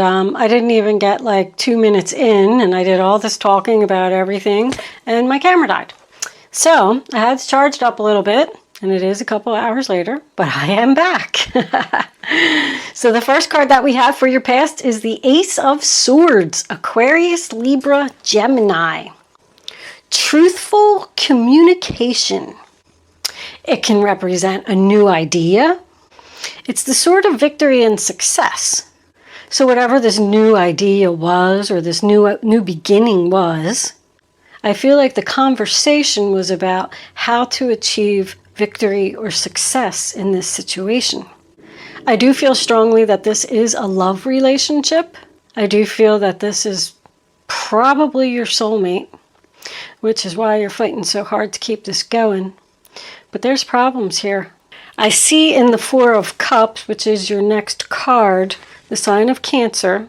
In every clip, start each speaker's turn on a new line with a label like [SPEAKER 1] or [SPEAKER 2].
[SPEAKER 1] I didn't even get like 2 minutes in, and I did all this talking about everything, and my camera died. So I had to charge it up a little bit, and it is a couple hours later, but I am back. So the first card that we have for your past is the Ace of Swords, Aquarius, Libra, Gemini. Truthful communication. It can represent a new idea. It's the sword of victory and success. So whatever this new idea was, or this new beginning was, I feel like the conversation was about how to achieve victory or success in this situation. I do feel strongly that this is a love relationship. I do feel that this is probably your soulmate, which is why you're fighting so hard to keep this going. But there's problems here. I see in the Four of Cups, which is your next card, the sign of Cancer.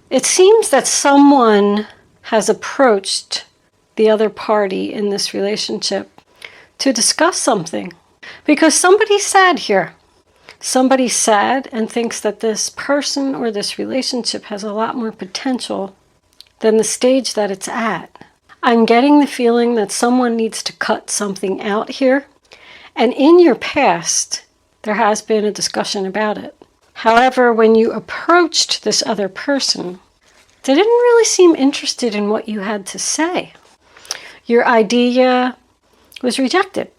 [SPEAKER 1] It seems that someone has approached the other party in this relationship to discuss something. Because somebody's sad here. Somebody's sad and thinks that this person or this relationship has a lot more potential than the stage that it's at. I'm getting the feeling that someone needs to cut something out here. And in your past, there has been a discussion about it. However, when you approached this other person, they didn't really seem interested in what you had to say. Your idea was rejected.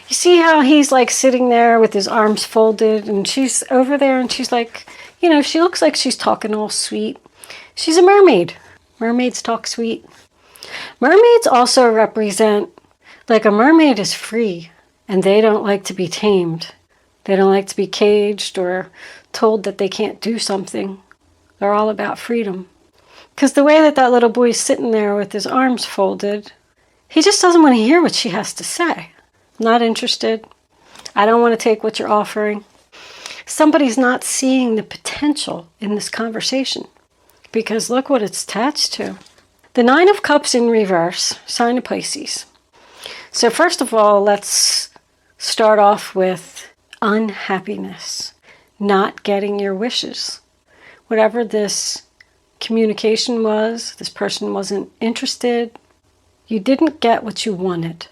[SPEAKER 1] You see how he's like sitting there with his arms folded, and she's over there and she's like, you know, she looks like she's talking all sweet. She's a mermaid. Mermaids talk sweet. Mermaids also represent, like, a mermaid is free and they don't like to be tamed. They don't like to be caged or told that they can't do something. They're all about freedom. Because the way that that little boy's sitting there with his arms folded, he just doesn't want to hear what she has to say. Not interested. I don't want to take what you're offering. Somebody's not seeing the potential in this conversation, because look what it's attached to. The Nine of Cups in reverse, sign of Pisces. So first of all, let's start off with unhappiness, not getting your wishes. Whatever this communication was, this person wasn't interested, you didn't get what you wanted.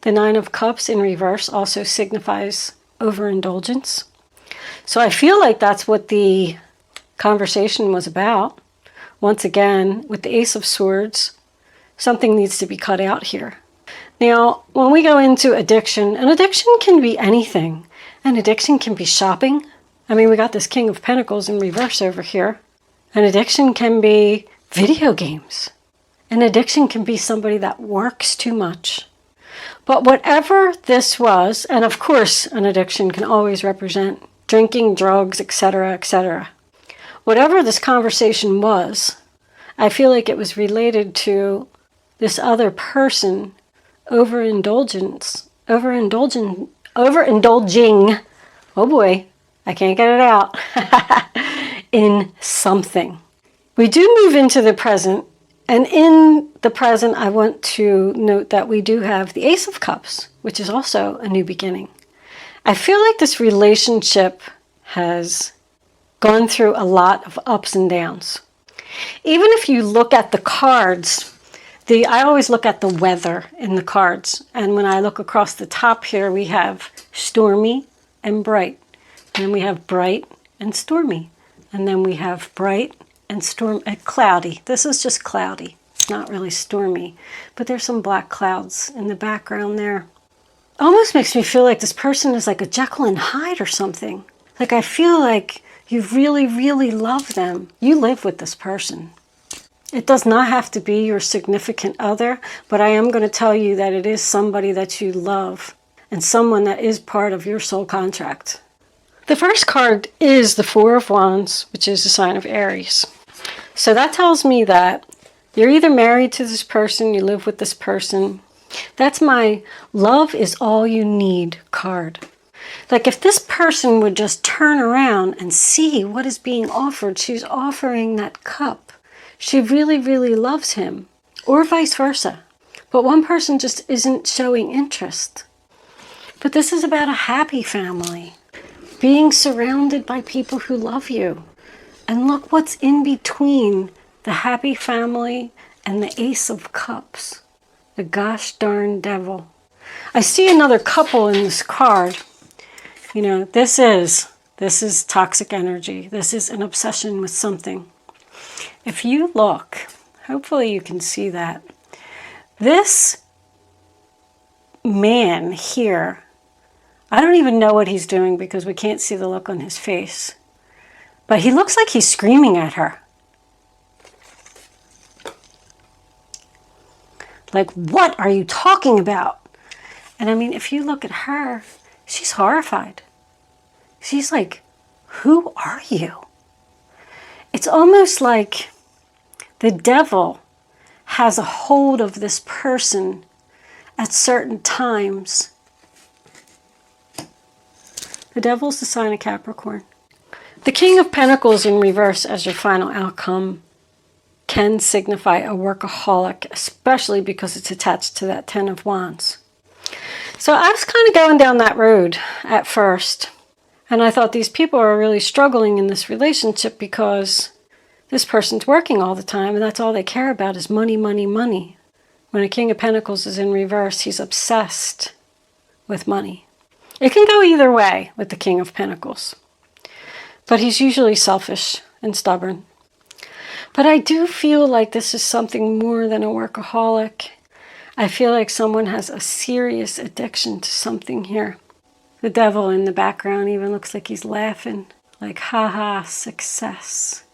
[SPEAKER 1] The Nine of Cups in reverse also signifies overindulgence. So I feel like that's what the conversation was about. Once again, with the Ace of Swords, something needs to be cut out here. Now, when we go into addiction, an addiction can be anything. An addiction can be shopping. I mean, we got this King of Pentacles in reverse over here. An addiction can be video games. An addiction can be somebody that works too much. But whatever this was, and of course an addiction can always represent drinking, drugs, etc., etc. Whatever this conversation was, I feel like it was related to this other person overindulging, oh boy, I can't get it out, in something. We do move into the present. And in the present, I want to note that we do have the Ace of Cups, which is also a new beginning. I feel like this relationship has gone through a lot of ups and downs. Even if you look at the cards, I always look at the weather in the cards. And when I look across the top here, we have stormy and bright. And then we have bright and stormy. And then we have bright and cloudy. This is just cloudy. It's not really stormy. But there's some black clouds in the background there. Almost makes me feel like this person is like a Jekyll and Hyde or something. Like I feel like you really, really love them. You live with this person. It does not have to be your significant other, but I am going to tell you that it is somebody that you love and someone that is part of your soul contract. The first card is the Four of Wands, which is a sign of Aries. So that tells me that you're either married to this person, you live with this person. That's my love is all you need card. Like if this person would just turn around and see what is being offered, she's offering that cup. She really, really loves him, or vice versa. But one person just isn't showing interest. But this is about a happy family, being surrounded by people who love you. And look what's in between the happy family and the Ace of Cups. The gosh darn devil. I see another couple in this card. You know, this is toxic energy. This is an obsession with something. If you look, hopefully you can see that. This man here, I don't even know what he's doing because we can't see the look on his face. But he looks like he's screaming at her. Like, what are you talking about? And I mean, if you look at her, she's horrified. She's like, who are you? It's almost like the devil has a hold of this person at certain times. The devil's the sign of Capricorn. The King of Pentacles in reverse as your final outcome can signify a workaholic, especially because it's attached to that Ten of Wands. So I was kind of going down that road at first, and I thought these people are really struggling in this relationship because this person's working all the time, and that's all they care about is money, money, money. When a King of Pentacles is in reverse, he's obsessed with money. It can go either way with the King of Pentacles, but he's usually selfish and stubborn. But I do feel like this is something more than a workaholic. I feel like someone has a serious addiction to something here. The devil in the background even looks like he's laughing, like, haha, success.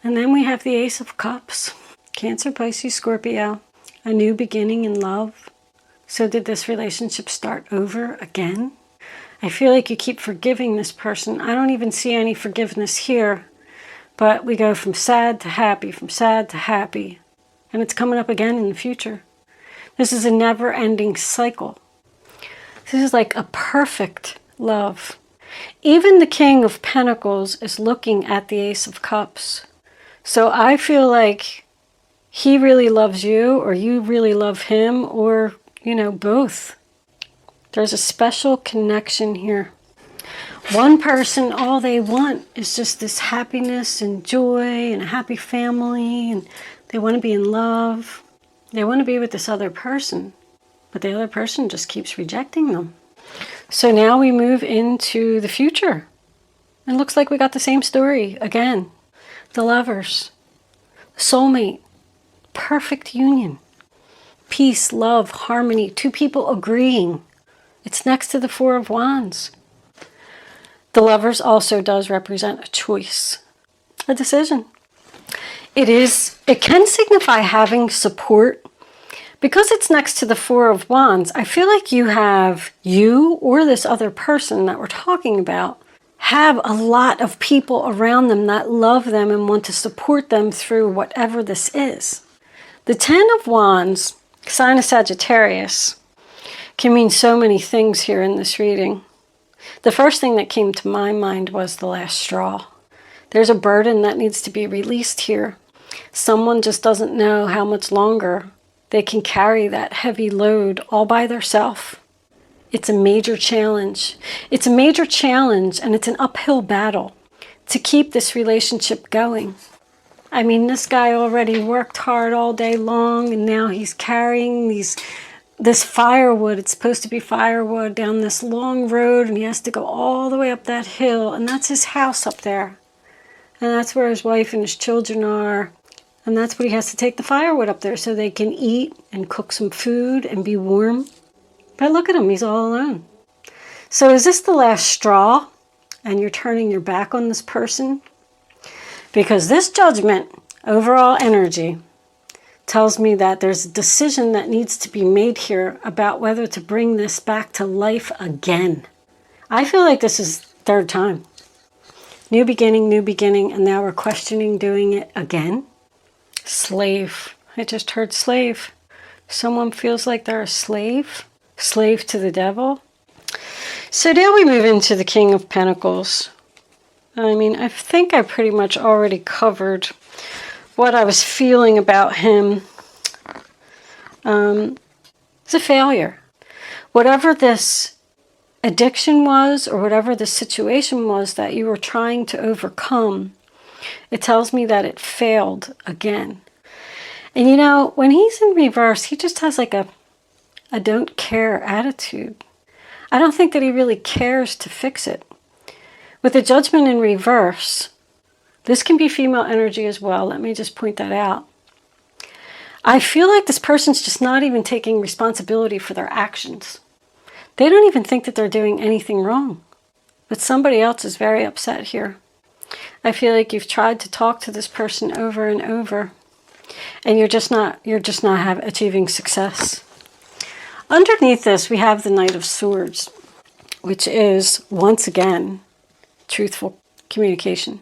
[SPEAKER 1] And then we have the Ace of Cups, Cancer, Pisces, Scorpio, a new beginning in love. So did this relationship start over again? I feel like you keep forgiving this person. I don't even see any forgiveness here. But we go from sad to happy, from sad to happy. And it's coming up again in the future. This is a never-ending cycle. This is like a perfect love. Even the King of Pentacles is looking at the Ace of Cups. So I feel like he really loves you, or you really love him, or, you know, both. There's a special connection here. One person, all they want is just this happiness and joy and a happy family, and they want to be in love. They want to be with this other person, but the other person just keeps rejecting them. So now we move into the future. It looks like we got the same story again. The lovers, soulmate, perfect union, peace, love, harmony, two people agreeing. It's next to the Four of Wands. The lovers also does represent a choice, a decision. It can signify having support. Because it's next to the Four of Wands, I feel like you or this other person that we're talking about have a lot of people around them that love them and want to support them through whatever this is. The Ten of Wands, sign of Sagittarius, can mean so many things here in this reading. The first thing that came to my mind was the last straw. There's a burden that needs to be released here. Someone just doesn't know how much longer they can carry that heavy load all by themselves. It's a major challenge. It's a major challenge, and it's an uphill battle to keep this relationship going. I mean, this guy already worked hard all day long, and now he's carrying this firewood. It's supposed to be firewood down this long road, and he has to go all the way up that hill, and that's his house up there. And that's where his wife and his children are. And that's what he has to take the firewood up there so they can eat and cook some food and be warm. But look at him, he's all alone. So is this the last straw and you're turning your back on this person? Because this judgment, overall energy, tells me that there's a decision that needs to be made here about whether to bring this back to life again. I feel like this is third time. New beginning, and now we're questioning doing it again. Slave. I just heard slave. Someone feels like they're a slave to the devil. So now we move into the King of Pentacles. I mean, I think I pretty much already covered what I was feeling about him. It's a failure. Whatever this addiction was, or whatever the situation was that you were trying to overcome, It tells me that it failed again. And you know, when he's in reverse, he just has like a don't care attitude. I don't think that he really cares to fix it. With the Judgment in reverse, this can be female energy as well. Let me just point that out. I feel like this person's just not even taking responsibility for their actions. They don't even think that they're doing anything wrong. But somebody else is very upset here. I feel like you've tried to talk to this person over and over, and you're just not achieving success. Underneath this, we have the Knight of Swords, which is, once again, truthful communication.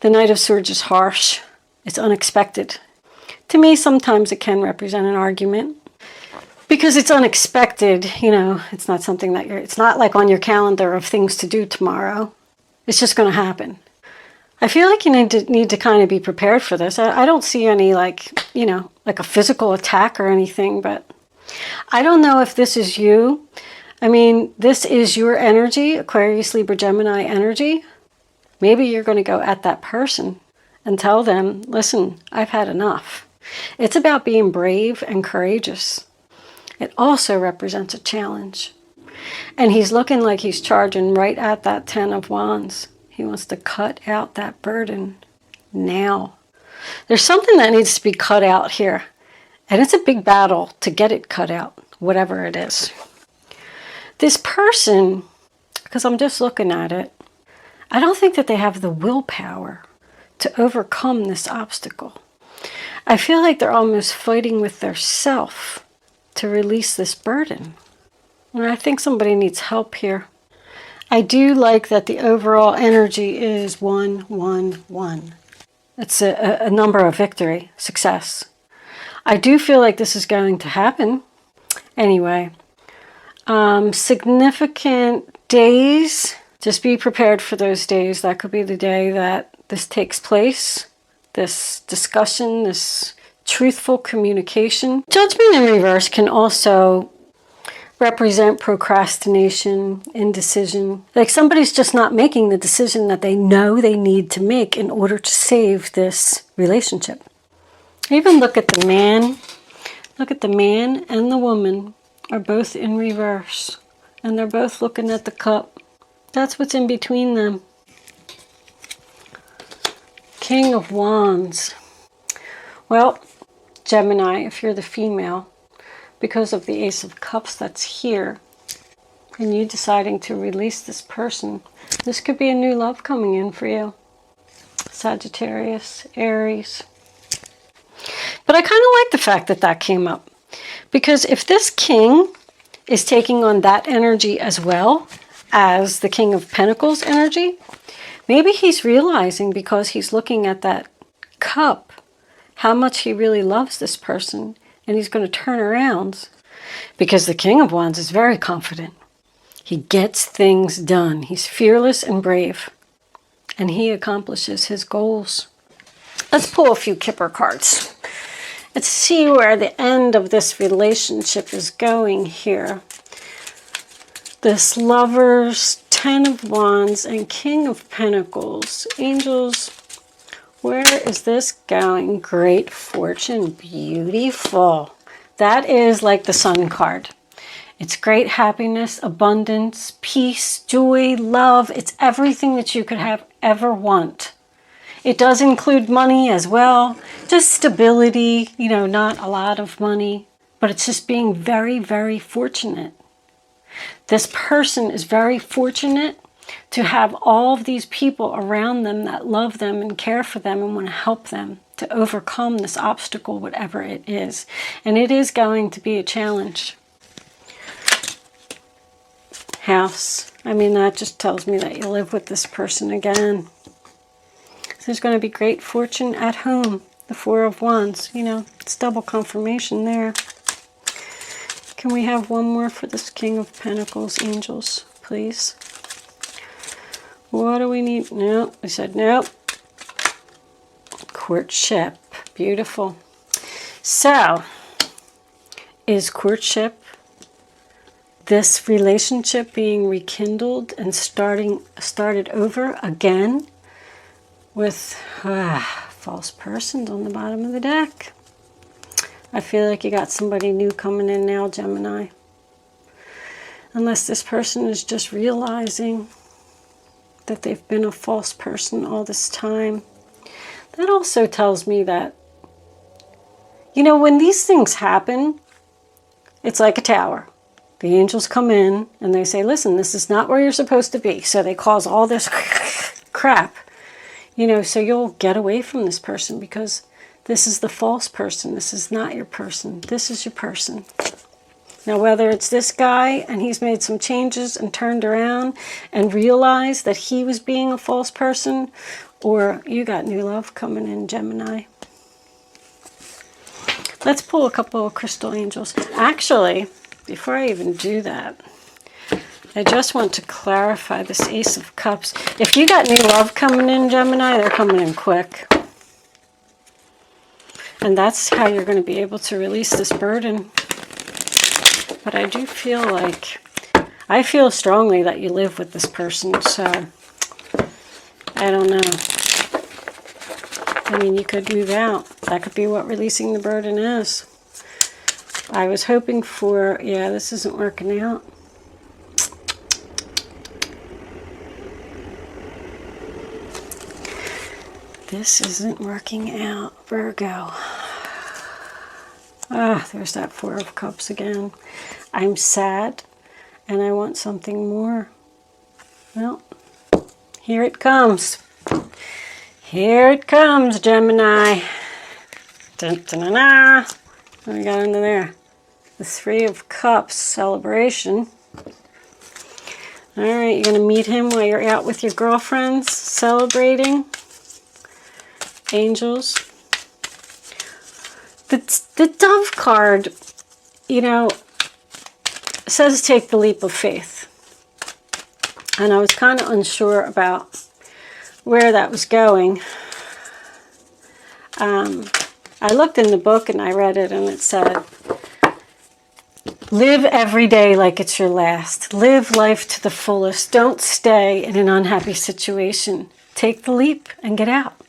[SPEAKER 1] The Knight of Swords is harsh. It's unexpected. To me, sometimes it can represent an argument. Because it's unexpected, you know, it's not something that it's not like on your calendar of things to do tomorrow. It's just going to happen. I feel like you need to kind of be prepared for this. I don't see any like a physical attack or anything, but I don't know if this is you. I mean, this is your energy, Aquarius, Libra, Gemini energy. Maybe you're going to go at that person and tell them, listen, I've had enough. It's about being brave and courageous. It also represents a challenge. And he's looking like he's charging right at that 10 of Wands. He wants to cut out that burden now. There's something that needs to be cut out here. And it's a big battle to get it cut out, whatever it is. This person, because I'm just looking at it, I don't think that they have the willpower to overcome this obstacle. I feel like they're almost fighting with their self to release this burden. And I think somebody needs help here. I do like that the overall energy is 111. It's a number of victory, success. I do feel like this is going to happen. Anyway, significant days. Just be prepared for those days. That could be the day that this takes place. This discussion, this truthful communication. Judgment in reverse can also represent procrastination, indecision. Like somebody's just not making the decision that they know they need to make in order to save this relationship. Even look at the man. Look at the man and the woman are both in reverse. And they're both looking at the cup. That's what's in between them. King of Wands. Well, Gemini, if you're the female, because of the Ace of Cups that's here, and you deciding to release this person, this could be a new love coming in for you. Sagittarius, Aries. But I kind of like the fact that that came up. Because if this king is taking on that energy as well as the King of Pentacles energy, maybe he's realizing, because he's looking at that cup, how much he really loves this person, and he's going to turn around, because the King of Wands is very confident. He gets things done. He's fearless and brave, and he accomplishes his goals. Let's pull a few Kipper cards. Let's see where the end of this relationship is going here. This Lovers, 10 of Wands, and King of Pentacles. Angels, where is this going? Great fortune. Beautiful. That is like the Sun card. It's great happiness, abundance, peace, joy, love. It's everything that you could have ever want. It does include money as well. Just stability, you know, not a lot of money. But it's just being very, very fortunate. This person is very fortunate to have all of these people around them that love them and care for them and want to help them to overcome this obstacle, whatever it is. And it is going to be a challenge. House. I mean, that just tells me that you live with this person again. So there's going to be great fortune at home. The 4 of Wands, you know, it's double confirmation there. Can we have one more for this King of Pentacles, angels, please? What do we need? No, I said no. Courtship. Beautiful. So, is courtship this relationship being rekindled and started over again with false persons on the bottom of the deck. I feel like you got somebody new coming in now, Gemini. Unless this person is just realizing that they've been a false person all this time. That also tells me that, you know, when these things happen, it's like a tower. The angels come in and they say, listen, this is not where you're supposed to be. So they cause all this crap, you know, so you'll get away from this person because this is the false person. This is not your person. This is your person. Now, whether it's this guy and he's made some changes and turned around and realized that he was being a false person, or you got new love coming in, Gemini. Let's pull a couple of crystal angels. Actually, before I even do that, I just want to clarify this Ace of Cups. If you got new love coming in, Gemini, they're coming in quick. And that's how you're going to be able to release this burden. But I do feel like, I feel strongly that you live with this person, so I don't know. I mean, you could move out. That could be what releasing the burden is. I was hoping for, yeah, this isn't working out. This isn't working out, Virgo. Ah, there's that Four of Cups again. I'm sad and I want something more. Well, here it comes. Here it comes, Gemini. Dun, dun, dun, dun. What do we got under there? The Three of Cups celebration. All right, you're going to meet him while you're out with your girlfriends celebrating. Angels. The Dove card, you know, says take the leap of faith. And I was kind of unsure about where that was going. I looked in the book and I read it and it said, live every day like it's your last. Live life to the fullest. Don't stay in an unhappy situation. Take the leap and get out.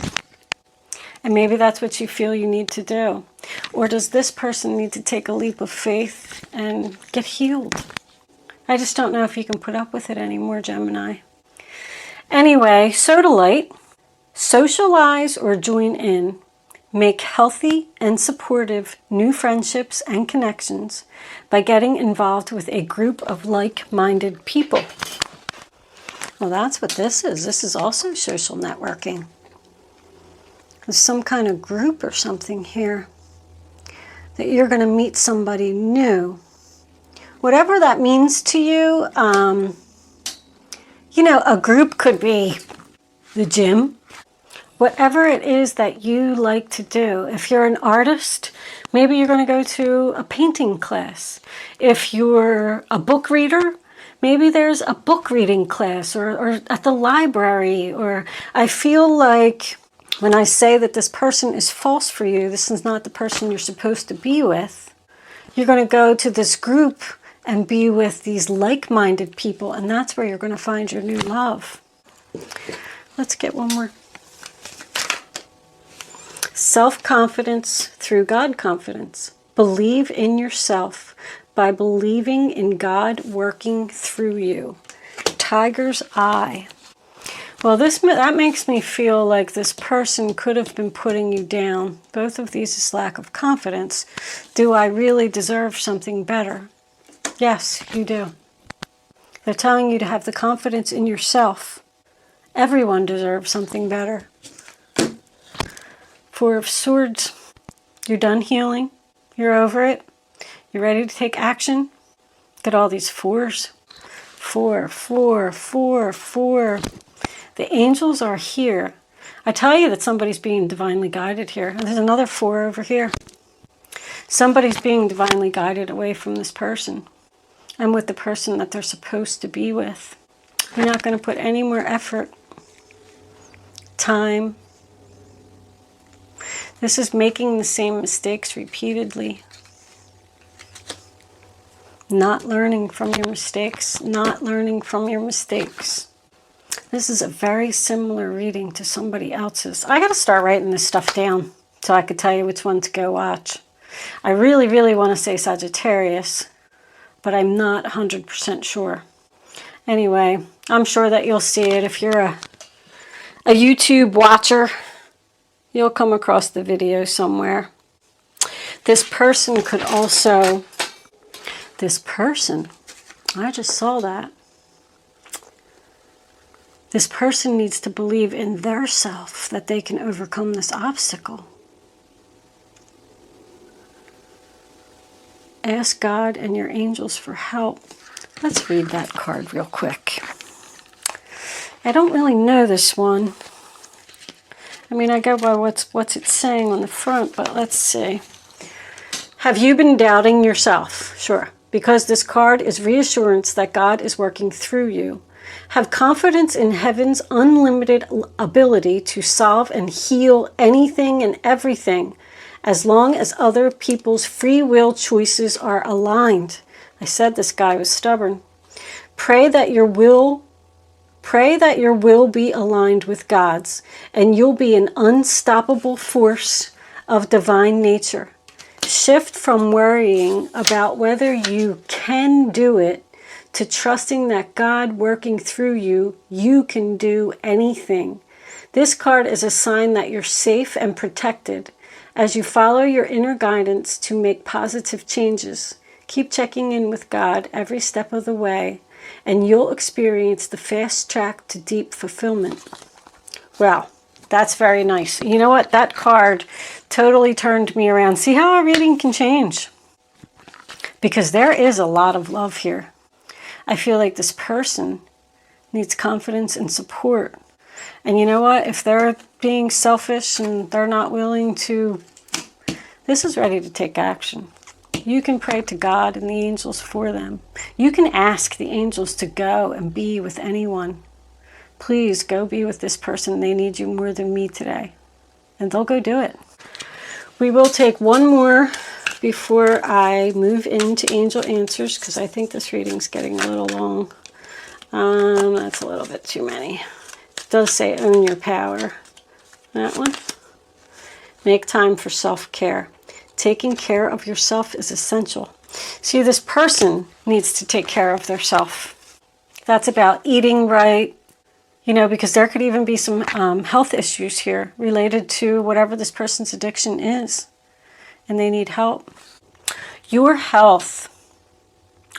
[SPEAKER 1] And maybe that's what you feel you need to do. Or does this person need to take a leap of faith and get healed? I just don't know if you can put up with it anymore, Gemini. Anyway, sodalite. Socialize or join in. Make healthy and supportive new friendships and connections by getting involved with a group of like-minded people. Well, that's what this is. This is also social networking. There's some kind of group or something here that you're going to meet somebody new. Whatever that means to you, you know, a group could be the gym. Whatever it is that you like to do. If you're an artist, maybe you're going to go to a painting class. If you're a book reader, maybe there's a book reading class or at the library. Or I feel like when I say that this person is false for you, this is not the person you're supposed to be with. You're going to go to this group and be with these like-minded people, and that's where you're going to find your new love. Let's get one more. Self-confidence through God confidence. Believe in yourself by believing in God working through you. Tiger's eye. Well, that makes me feel like this person could have been putting you down. Both of these is lack of confidence. Do I really deserve something better? Yes, you do. They're telling you to have the confidence in yourself. Everyone deserves something better. Four of Swords. You're done healing. You're over it. You're ready to take action. Look at all these fours. 4, 4, 4, 4. The angels are here. I tell you that somebody's being divinely guided here. And there's another 4 over here. Somebody's being divinely guided away from this person and with the person that they're supposed to be with. You're not going to put any more effort, time. This is making the same mistakes repeatedly. Not learning from your mistakes. Not learning from your mistakes. This is a very similar reading to somebody else's. I got to start writing this stuff down so I could tell you which one to go watch. I really, really want to say Sagittarius, but I'm not 100% sure. Anyway, I'm sure that you'll see it. If you're a YouTube watcher, you'll come across the video somewhere. This person could also, I just saw that. This person needs to believe in their self that they can overcome this obstacle. Ask God and your angels for help. Let's read that card real quick. I don't really know this one. I mean, I go by what's it saying on the front, but let's see. Have you been doubting yourself? Sure. Because this card is reassurance that God is working through you. Have confidence in heaven's unlimited ability to solve and heal anything and everything, as long as other people's free will choices are aligned. I said this guy was stubborn. Pray that your will be aligned with God's, and you'll be an unstoppable force of divine nature. Shift from worrying about whether you can do it to trusting that God working through you, you can do anything. This card is a sign that you're safe and protected as you follow your inner guidance to make positive changes. Keep checking in with God every step of the way, and you'll experience the fast track to deep fulfillment. Well, that's very nice. You know what? That card totally turned me around. See how a reading can change? Because there is a lot of love here. I feel like this person needs confidence and support. And you know what? If they're being selfish and they're not willing to, this is ready to take action. You can pray to God and the angels for them. You can ask the angels to go and be with anyone. Please go be with this person. They need you more than me today. And they'll go do it. We will take one more before I move into angel answers, because I think this reading's getting a little long. That's a little bit too many. It does say own your power. That one. Make time for self-care. Taking care of yourself is essential. See, this person needs to take care of their self. That's about eating right, you know, because there could even be some health issues here related to whatever this person's addiction is, and they need help. Your health,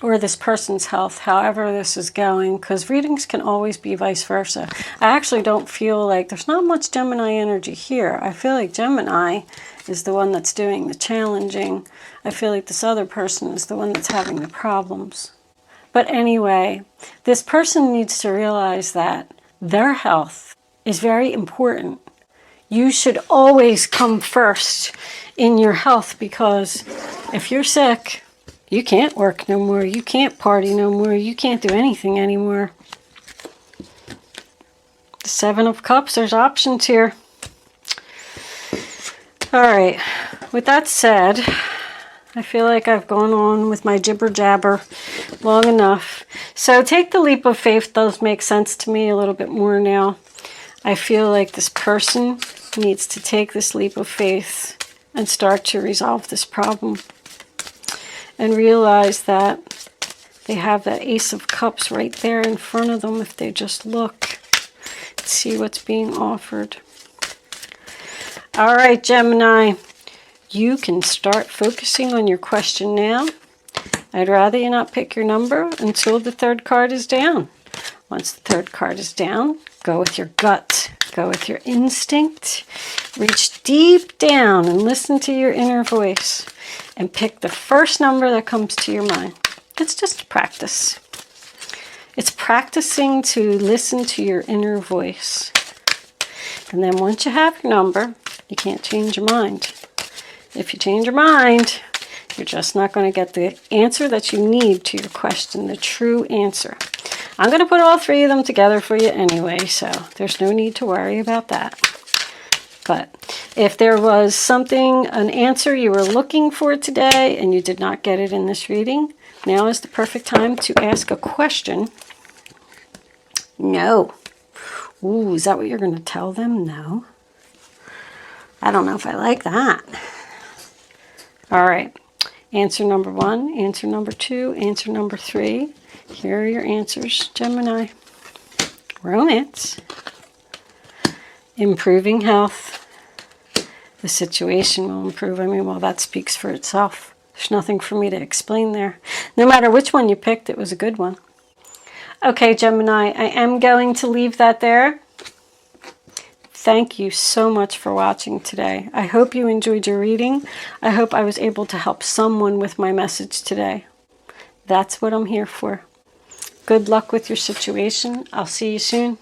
[SPEAKER 1] or this person's health, however this is going, because readings can always be vice versa. I actually don't feel like there's not much Gemini energy here. I feel like Gemini is the one that's doing the challenging. I feel like this other person is the one that's having the problems. But anyway, this person needs to realize that their health is very important. You should always come first in your health, because if you're sick, you can't work no more. You can't party no more. You can't do anything anymore. The Seven of Cups, there's options here. All right. With that said, I feel like I've gone on with my jibber jabber long enough. So take the leap of faith does make sense to me a little bit more now. I feel like this person needs to take this leap of faith and start to resolve this problem. And realize that they have that Ace of Cups right there in front of them if they just look and see what's being offered. All right, Gemini, you can start focusing on your question now. I'd rather you not pick your number until the third card is down. Once the third card is down, go with your gut. Go with your instinct. Reach deep down and listen to your inner voice. And pick the first number that comes to your mind. It's just practice. It's practicing to listen to your inner voice. And then once you have your number, you can't change your mind. If you change your mind, you're just not going to get the answer that you need to your question, the true answer. I'm going to put all three of them together for you anyway, so there's no need to worry about that. But if there was something, an answer you were looking for today and you did not get it in this reading, now is the perfect time to ask a question. No. Ooh, is that what you're going to tell them? No. I don't know if I like that. All right. Answer number 1, answer number 2, answer number 3. Here are your answers, Gemini. Romance. Improving health. The situation will improve. I mean, well, that speaks for itself. There's nothing for me to explain there. No matter which one you picked, it was a good one. Okay, Gemini, I am going to leave that there. Thank you so much for watching today. I hope you enjoyed your reading. I hope I was able to help someone with my message today. That's what I'm here for. Good luck with your situation. I'll see you soon.